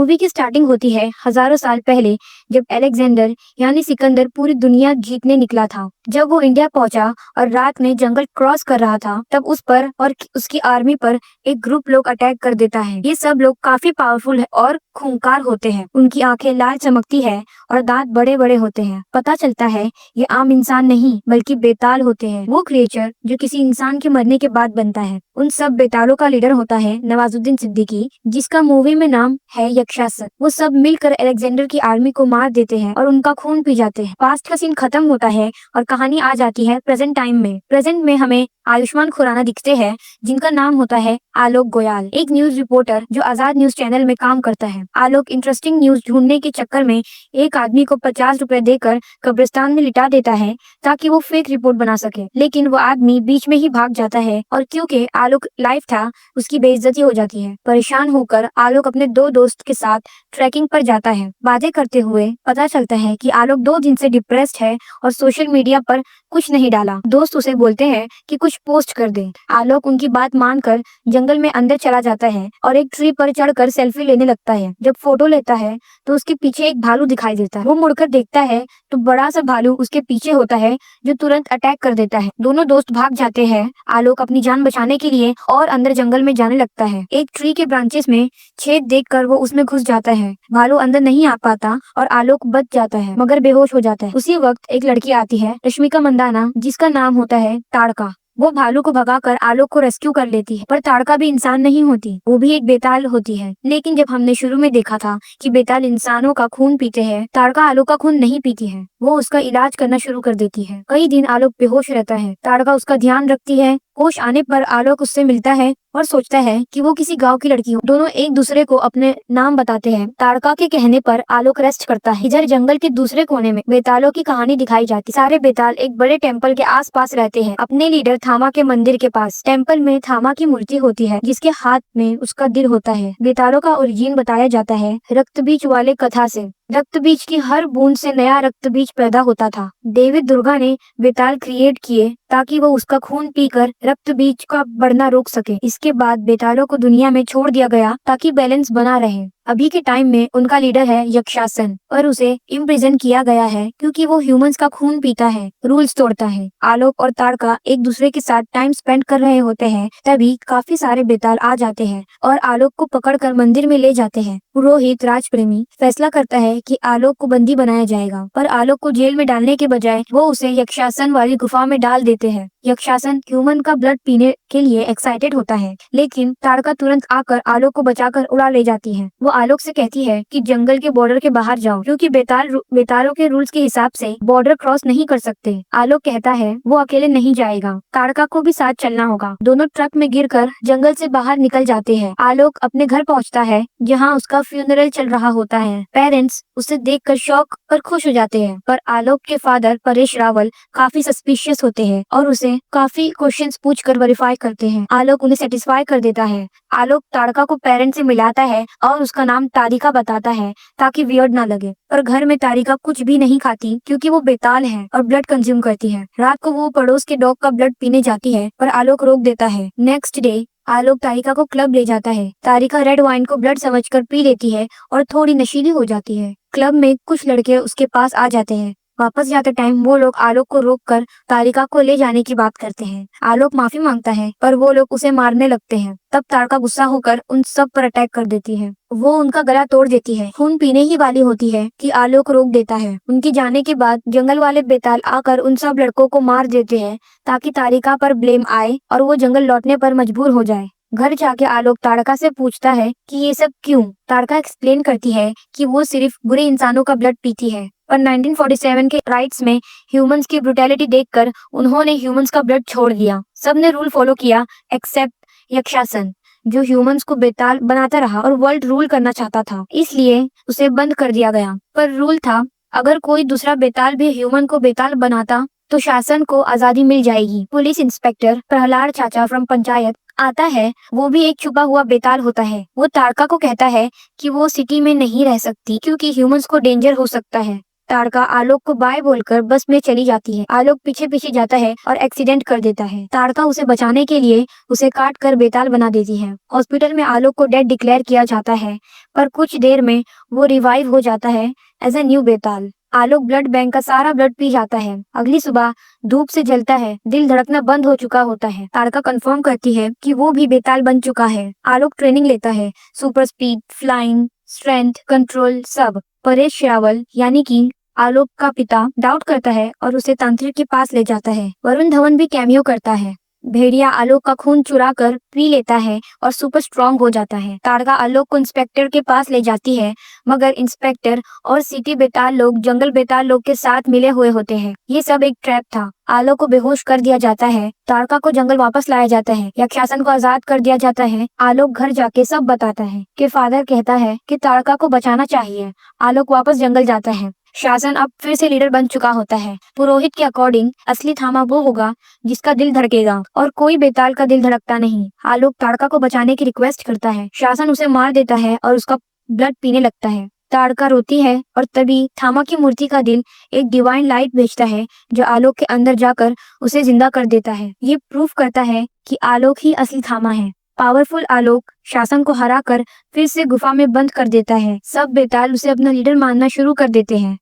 Movie की starting होती है हजारों साल पहले, जब अलेक्जेंडर यानी सिकंदर पूरी दुनिया जीतने निकला था। जब वो इंडिया पहुंचा और रात में जंगल क्रॉस कर रहा था, तब उस पर और उसकी आर्मी पर एक ग्रुप लोग अटैक कर देता है। ये सब लोग काफी पावरफुल है और खूंखार होते हैं। उनकी आंखें लाल चमकती है और दांत बड़े बड़े होते हैं। पता चलता है ये आम इंसान नहीं बल्कि बेताल होते हैं, वो क्रिएचर जो किसी इंसान के मरने के बाद बनता है। उन सब बेतालों का लीडर होता है नवाजुद्दीन सिद्दीकी, जिसका मूवी में नाम है यक्षासन। वो सब मिलकर अलेक्जेंडर की आर्मी को मार देते हैं और उनका खून पी जाते हैं। पास्ट का सीन खत्म होता है और कहानी आ जाती है प्रेजेंट टाइम में। प्रेजेंट में हमें आयुष्मान खुराना दिखते हैं, जिनका नाम होता है आलोक गोयल, एक न्यूज रिपोर्टर जो आजाद न्यूज चैनल में काम करता है। आलोक इंटरेस्टिंग न्यूज ढूंढने के चक्कर में एक आदमी को 50 रुपए देकर कब्रिस्तान में लिटा देता है ताकि वो फेक रिपोर्ट बना सके, लेकिन वो आदमी बीच में ही भाग जाता है और क्योंकि आलोक लाइव था, उसकी बेइज्जती हो जाती है। परेशान होकर आलोक अपने दो दोस्त के साथ ट्रैकिंग पर जाता है। बातें करते हुए पता चलता है कि आलोक 2 दिन से डिप्रेस्ड है और सोशल मीडिया पर कुछ नहीं डाला। दोस्त उसे बोलते हैं कि कुछ पोस्ट कर दे। आलोक उनकी बात मानकर जंगल में अंदर चला जाता है और एक ट्री पर चढ़कर सेल्फी लेने लगता है। जब फोटो लेता है तो उसके पीछे एक भालू दिखाई देता है। वो मुड़कर देखता है तो बड़ा सा भालू उसके पीछे होता है, जो तुरंत अटैक कर देता है। दोनों दोस्त भाग जाते हैं। आलोक अपनी जान बचाने के लिए और अंदर जंगल में जाने लगता है। एक ट्री के ब्रांचेस में छेद देखकर वो उसमें घुस जाता है। भालू अंदर नहीं आ पाता और आलोक बच जाता है, मगर बेहोश हो जाता है। उसी वक्त एक लड़की आती है, रश्मिका मंदाना, जिसका नाम होता है ताड़का। वो भालू को भगाकर आलोक को रेस्क्यू कर लेती है, पर ताड़का भी इंसान नहीं होती, वो भी एक बेताल होती है। लेकिन जब हमने शुरू में देखा था कि बेताल इंसानों का खून पीते हैं, ताड़का आलोक का खून नहीं पीती है। वो उसका इलाज करना शुरू कर देती है। कई दिन आलोक बेहोश रहता है। ताड़का उसका ध्यान रखती है। होश आने पर आलोक उससे मिलता है और सोचता है कि वो किसी गांव की लड़की हो। दोनों एक दूसरे को अपने नाम बताते हैं। ताड़का के कहने पर आलोक रेस्ट करता है। इधर जंगल के दूसरे कोने में बेतालों की कहानी दिखाई जाती। सारे बेताल एक बड़े टेम्पल के आसपास रहते हैं, अपने लीडर थामा के मंदिर के पास। टेम्पल में थामा की मूर्ति होती है, जिसके हाथ में उसका दिल होता है। बेतालों का ओरिजिन बताया जाता है रक्त बीज वाले कथा से। रक्त बीज की हर बूंद से नया रक्त बीज पैदा होता था। देवी दुर्गा ने बेताल क्रिएट किए ताकि वो उसका खून पीकर रक्त बीज का बढ़ना रोक सके। इसके बाद बेतालों को दुनिया में छोड़ दिया गया ताकि बैलेंस बना रहे। अभी के टाइम में उनका लीडर है यक्षासन, और उसे इम्प्रिजन किया गया है क्योंकि वो ह्यूमंस का खून पीता है, रूल्स तोड़ता है। आलोक और ताड़का एक दूसरे के साथ टाइम स्पेंड कर रहे होते हैं, तभी काफी सारे बेताल आ जाते हैं और आलोक को पकड़कर मंदिर में ले जाते हैं। पुरोहित राजप्रेमी फैसला करता है कि आलोक को बंदी बनाया जाएगा, पर आलोक को जेल में डालने के बजाय वो उसे यक्षासन वाली गुफा में डाल देते हैं। यक्षासन ह्यूमन का ब्लड पीने के लिए एक्साइटेड होता है, लेकिन ताड़का तुरंत आकर आलोक को बचाकर उड़ा ले जाती है। वो आलोक से कहती है कि जंगल के बॉर्डर के बाहर जाओ, क्योंकि बेतालों के रूल्स के हिसाब से बॉर्डर क्रॉस नहीं कर सकते। आलोक कहता है वो अकेले नहीं जाएगा, ताड़का को भी साथ चलना होगा। दोनों ट्रक में गिरकर जंगल से बाहर निकल जाते हैं। आलोक अपने घर पहुंचता है, जहां उसका फ्यूनरल चल रहा होता है। पेरेंट्स उसे देखकर शॉक और खुश हो जाते हैं, पर आलोक के फादर परेश रावल काफी सस्पिशियस होते हैं और उसे काफी क्वेश्चंस पूछकर वेरीफाई करते हैं। आलोक उन्हें सेटिस्फाई कर देता है। आलोक ताड़का को पेरेंट्स से मिलाता है और उसका नाम तारिका बताता है ताकि वियर्ड ना लगे। पर घर में तारिका कुछ भी नहीं खाती क्योंकि वो बेताल है और ब्लड कंज्यूम करती है। रात को वो पड़ोस के डॉग का ब्लड पीने जाती है, पर आलोक रोक देता है। नेक्स्ट डे आलोक तारिका को क्लब ले जाता है। तारिका रेड वाइन को ब्लड समझकर पी लेती है और थोड़ी नशीली हो जाती है। क्लब में कुछ लड़के उसके पास आ जाते हैं। वापस जाते टाइम वो लोग आलोक को रोककर तारिका को ले जाने की बात करते हैं। आलोक माफी मांगता है, पर वो लोग उसे मारने लगते हैं। तब ताड़का गुस्सा होकर उन सब पर अटैक कर देती है। वो उनका गला तोड़ देती है। खून पीने ही वाली होती है कि आलोक रोक देता है। उनके जाने के बाद जंगल वाले बेताल आकर उन सब लड़कों को मार देते हैं ताकि तारिका पर ब्लेम आए और वो जंगल लौटने पर मजबूर हो जाए। घर जाके आलोक ताड़का से पूछता है कि ये सब क्यों। ताड़का एक्सप्लेन करती है कि वो सिर्फ बुरे इंसानों का ब्लड पीती है, पर 1947 के राइट्स में ह्यूमंस की ब्रुटैलिटी देखकर उन्होंने ह्यूमंस का ब्लड छोड़ दिया। सबने रूल फॉलो किया एक्सेप्ट यक्षासन, जो ह्यूमंस को बेताल बनाता रहा और वर्ल्ड रूल करना चाहता था, इसलिए उसे बंद कर दिया गया। पर रूल था, अगर कोई दूसरा बेताल भी ह्यूमन को बेताल बनाता तो शासन को आजादी मिल जाएगी। पुलिस इंस्पेक्टर प्रहलाद चाचा फ्रॉम पंचायत आता है। वो भी एक छुपा हुआ बेताल होता है। वो ताड़का को कहता है कि वो सिटी में नहीं रह सकती क्योंकि ह्यूमंस को डेंजर हो सकता है। ताड़का आलोक को बाय बोलकर बस में चली जाती है। आलोक पीछे पीछे जाता है और एक्सीडेंट कर देता है। ताड़का उसे बचाने के लिए उसे काट कर बेताल बना देती है। हॉस्पिटल में आलोक को डेड डिक्लेयर किया जाता है, पर कुछ देर में वो रिवाइव हो जाता है as a new Betaal. Alok blood bank का सारा ब्लड पी जाता है। अगली सुबह धूप से जलता है, दिल धड़कना बंद हो चुका होता है। ताड़का कंफर्म करती है कि वो भी बेताल बन चुका है। आलोक ट्रेनिंग लेता है, super speed, flying, strength, control, सब। परेश रावल यानी कि आलोक का पिता डाउट करता है और उसे तांत्रिक के पास ले जाता है। वरुण धवन भी कैमियो करता है। भेड़िया आलोक का खून चुरा कर पी लेता है और सुपर स्ट्रॉन्ग हो जाता है। ताड़का आलोक को इंस्पेक्टर के पास ले जाती है, मगर इंस्पेक्टर और सिटी बेताल लोग जंगल बेताल लोग के साथ मिले हुए होते हैं। ये सब एक ट्रैप था। आलोक को बेहोश कर दिया जाता है। ताड़का को जंगल वापस लाया जाता है। यक्षासन को आजाद कर दिया जाता है। आलोक घर जाके सब बताता है कि फादर कहता है कि ताड़का को बचाना चाहिए। आलोक वापस जंगल जाता है। शासन अब फिर से लीडर बन चुका होता है। पुरोहित के अकॉर्डिंग असली थामा वो होगा जिसका दिल धड़केगा, और कोई बेताल का दिल धड़कता नहीं। आलोक ताड़का को बचाने की रिक्वेस्ट करता है। शासन उसे मार देता है और उसका ब्लड पीने लगता है। ताड़का रोती है और तभी थामा की मूर्ति का दिल एक डिवाइन लाइट भेजता है जो आलोक के अंदर जाकर उसे जिंदा कर देता है। ये प्रूफ करता है कि आलोक ही असली थामा है। पावरफुल आलोक शासन को हराकर फिर से गुफा में बंद कर देता है। सब बेताल उसे अपना लीडर मानना शुरू कर देते हैं।